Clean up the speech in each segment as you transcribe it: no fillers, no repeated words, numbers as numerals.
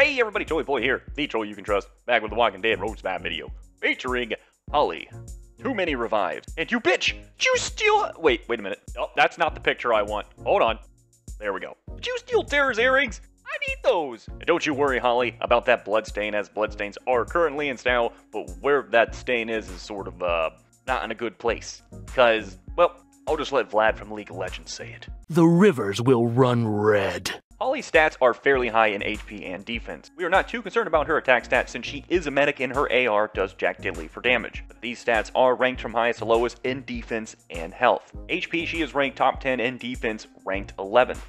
Hey everybody, Joey Boy here, the troll you can trust, back with the Walking Dead Road Spam video, featuring Holly. Too many revives. And you bitch! Did you steal— Wait a minute. Oh, that's not the picture I want. Hold on. There we go. Did you steal Tara's earrings? I need those! And don't you worry, Holly, about that bloodstain, as bloodstains are currently in style, but where that stain is sort of, not in a good place. Cause, well, I'll just let Vlad from League of Legends say it. The rivers will run red. Holly's stats are fairly high in HP and defense. We are not too concerned about her attack stats since she is a medic and her AR does jack diddly for damage. But these stats are ranked from highest to lowest in defense and health. HP, she is ranked top 10, and defense ranked 11th.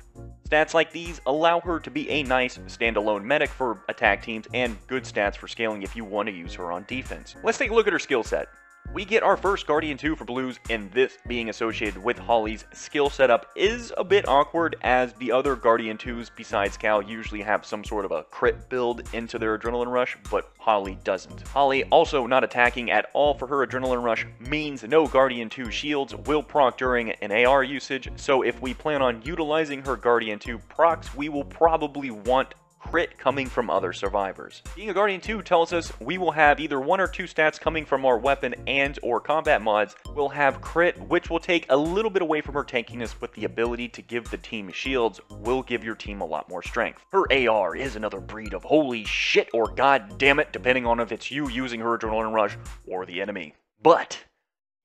Stats like these allow her to be a nice standalone medic for attack teams and good stats for scaling if you want to use her on defense. Let's take a look at her skill set. We get our first Guardian 2 for blues, and this being associated with Holly's skill setup is a bit awkward, as the other Guardian 2s besides Cal usually have some sort of a crit build into their Adrenaline Rush, but Holly doesn't. Holly also not attacking at all for her Adrenaline Rush means no Guardian 2 shields will proc during an AR usage, so if we plan on utilizing her Guardian 2 procs, we will probably want crit coming from other survivors. Being a Guardian 2 tells us we will have either one or two stats coming from our weapon and or combat mods. We'll have crit, which will take a little bit away from her tankiness, but the ability to give the team shields will give your team a lot more strength. Her AR is another breed of holy shit or god damn it, depending on if it's you using her Adrenaline Rush or the enemy. But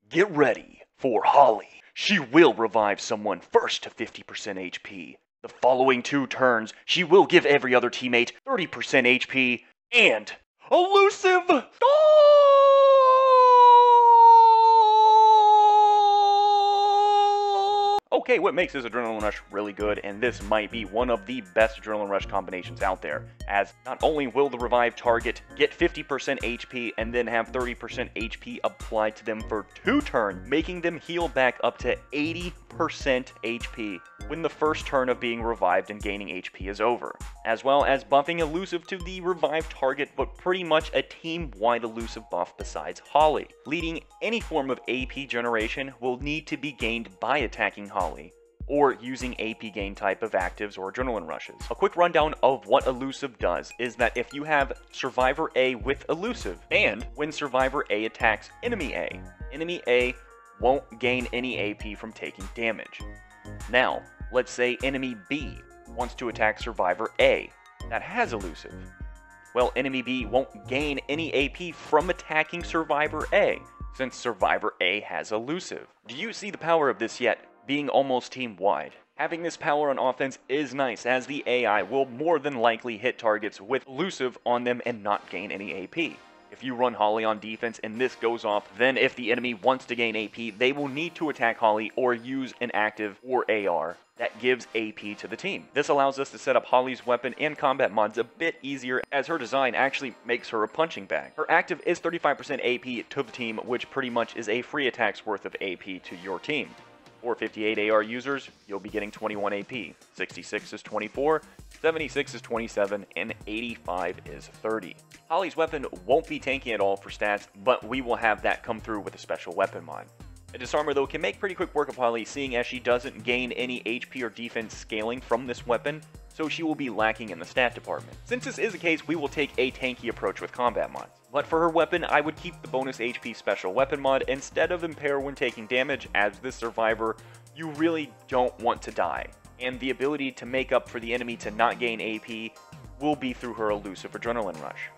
get ready for Holly. She will revive someone first to 50% HP. The following 2 turns, she will give every other teammate 30% HP and Elusive! Okay, what makes this Adrenaline Rush really good, and this might be one of the best Adrenaline Rush combinations out there, as not only will the revive target get 50% HP and then have 30% HP applied to them for 2 turns, making them heal back up to 80% HP when the first turn of being revived and gaining HP is over, as well as buffing Elusive to the revived target, but pretty much a team-wide Elusive buff besides Holly. Leading any form of AP generation will need to be gained by attacking Holly, or using AP gain type of actives or Adrenaline Rushes. A quick rundown of what Elusive does is that if you have Survivor A with Elusive, and when Survivor A attacks Enemy A won't gain any AP from taking damage. Now, let's say Enemy B wants to attack Survivor A that has Elusive. Well, Enemy B won't gain any AP from attacking Survivor A, since Survivor A has Elusive. Do you see the power of this yet? Being almost team-wide. Having this power on offense is nice, as the AI will more than likely hit targets with Elusive on them and not gain any AP. If you run Holly on defense and this goes off, then if the enemy wants to gain AP, they will need to attack Holly or use an active or AR that gives AP to the team. This allows us to set up Holly's weapon and combat mods a bit easier, as her design actually makes her a punching bag. Her active is 35% AP to the team, which pretty much is a free attack's worth of AP to your team. For 58 AR users, you'll be getting 21 AP, 66 is 24, 76 is 27, and 85 is 30. Holly's weapon won't be tanky at all for stats, but we will have that come through with a special weapon mod. A Disarmer though can make pretty quick work of Holly, seeing as she doesn't gain any HP or defense scaling from this weapon, so she will be lacking in the stat department. Since this is the case, we will take a tanky approach with combat mods. But for her weapon, I would keep the bonus HP special weapon mod instead of impair when taking damage, as this survivor, you really don't want to die. And the ability to make up for the enemy to not gain AP will be through her Elusive Adrenaline Rush.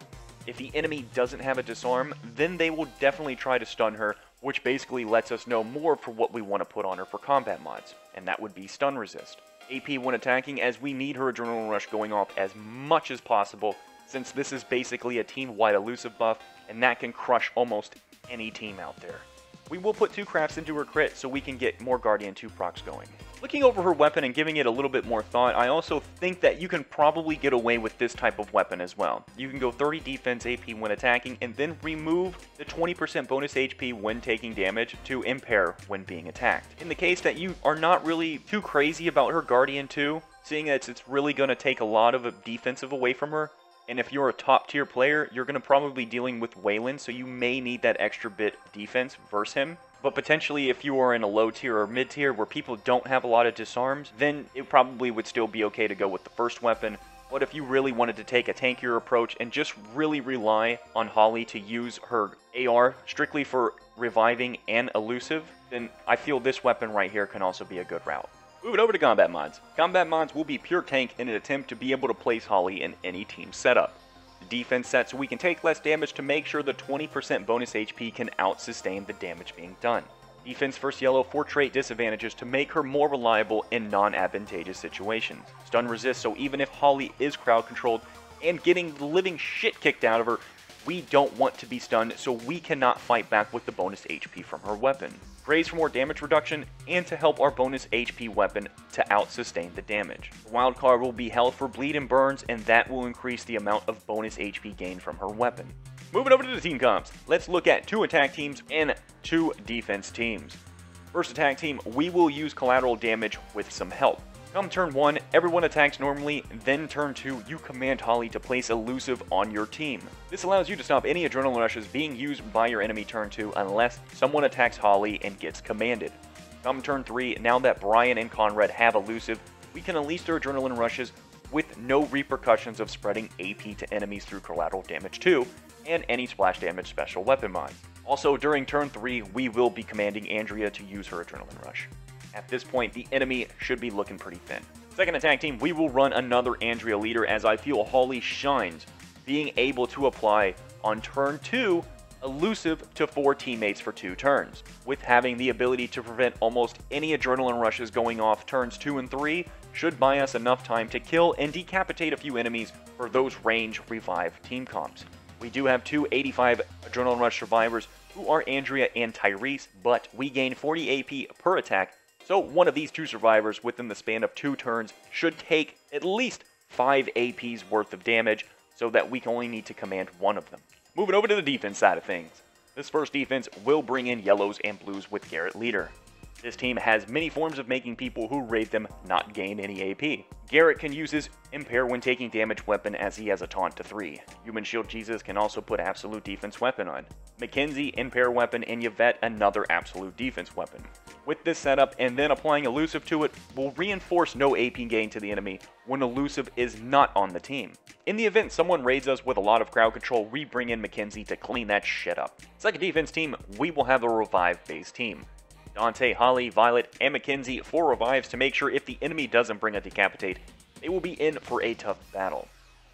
If the enemy doesn't have a disarm, then they will definitely try to stun her, which basically lets us know more for what we want to put on her for combat mods, and that would be stun resist. AP when attacking, as we need her Adrenaline Rush going off as much as possible, since this is basically a team-wide Elusive buff, and that can crush almost any team out there. We will put 2 crafts into her crit so we can get more Guardian 2 procs going. Looking over her weapon and giving it a little bit more thought, I also think that you can probably get away with this type of weapon as well. You can go 30 defense AP when attacking, and then remove the 20% bonus HP when taking damage to impair when being attacked. In the case that you are not really too crazy about her Guardian 2, seeing that it's really going to take a lot of defensive away from her, and if you're a top tier player, you're going to probably be dealing with Waylon, so you may need that extra bit of defense versus him. But potentially if you are in a low tier or mid tier where people don't have a lot of disarms, then it probably would still be okay to go with the first weapon, But if you really wanted to take a tankier approach and just really rely on Holly to use her AR strictly for reviving and elusive, then I feel this weapon right here can also be a good route. Moving over to combat mods. Combat mods will be pure tank in an attempt to be able to place Holly in any team setup. The defense set so we can take less damage to make sure the 20% bonus HP can out-sustain the damage being done. Defense versus yellow for trait disadvantages to make her more reliable in non-advantageous situations. Stun resist so even if Holly is crowd controlled and getting the living shit kicked out of her, we don't want to be stunned so we cannot fight back with the bonus HP from her weapon. Graze for more damage reduction and to help our bonus HP weapon to out-sustain the damage. The wild card will be health for bleed and burns, and that will increase the amount of bonus HP gained from her weapon. Moving over to the team comps, let's look at 2 attack teams and 2 defense teams. First attack team, we will use collateral damage with some help. Come turn 1, everyone attacks normally, then turn 2, you command Holly to place Elusive on your team. This allows you to stop any adrenaline rushes being used by your enemy turn 2 unless someone attacks Holly and gets commanded. Come turn 3, now that Brian and Conrad have Elusive, we can unleash their adrenaline rushes with no repercussions of spreading AP to enemies through collateral damage 2 and any splash damage special weapon mods. Also, during turn 3, we will be commanding Andrea to use her adrenaline rush. At this point, the enemy should be looking pretty thin. Second attack team, we will run another Andrea leader as I feel Holly shines, being able to apply on turn 2 Elusive to 4 teammates for 2 turns. With having the ability to prevent almost any adrenaline rushes going off turns 2 and 3, should buy us enough time to kill and decapitate a few enemies for those range revive team comps. We do have 2 85 adrenaline rush survivors who are Andrea and Tyrese, but we gain 40 AP per attack, so one of these 2 survivors within the span of 2 turns should take at least 5 AP's worth of damage so that we only need to command one of them. Moving over to the defense side of things. This first defense will bring in yellows and blues with Garrett leader. This team has many forms of making people who raid them not gain any AP. Garrett can use his Impair when taking damage weapon as he has a taunt to 3. Human Shield Jesus can also put absolute defense weapon on. Mackenzie Impair weapon and Yvette another absolute defense weapon. With this setup and then applying Elusive to it will reinforce no AP gain to the enemy when Elusive is not on the team. In the event someone raids us with a lot of crowd control, we bring in Mackenzie to clean that shit up. Second defense team, we will have a revive-based team. Dante, Holly, Violet, and Mackenzie for revives to make sure if the enemy doesn't bring a decapitate, they will be in for a tough battle.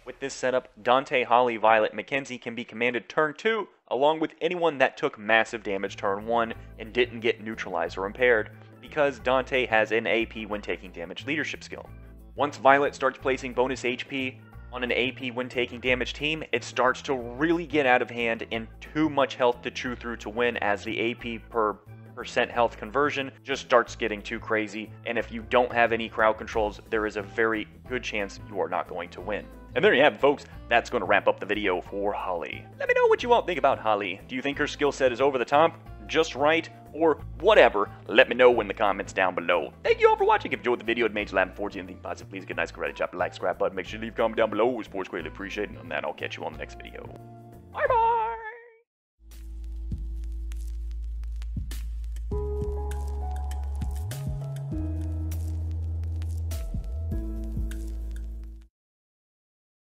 With this setup, Dante, Holly, Violet, Mackenzie can be commanded turn 2, along with anyone that took massive damage turn 1 and didn't get neutralized or impaired, because Dante has an AP when taking damage leadership skill. Once Violet starts placing bonus HP on an AP when taking damage team, it starts to really get out of hand and too much health to chew through to win as the AP per percent health conversion just starts getting too crazy, and if you don't have any crowd controls, there is a very good chance you are not going to win. And there you have it, folks. That's going to wrap up the video for Holly. Let me know what you all think about Holly. Do you think her skill set is over the top, just right, or whatever? Let me know in the comments down below. Thank you all for watching. If you enjoyed the video, it made you laugh and anything positive, please get a nice credit, drop a like, subscribe button, make sure you leave a comment down below. It's greatly appreciated. And on that, I'll catch you on the next video. Bye bye.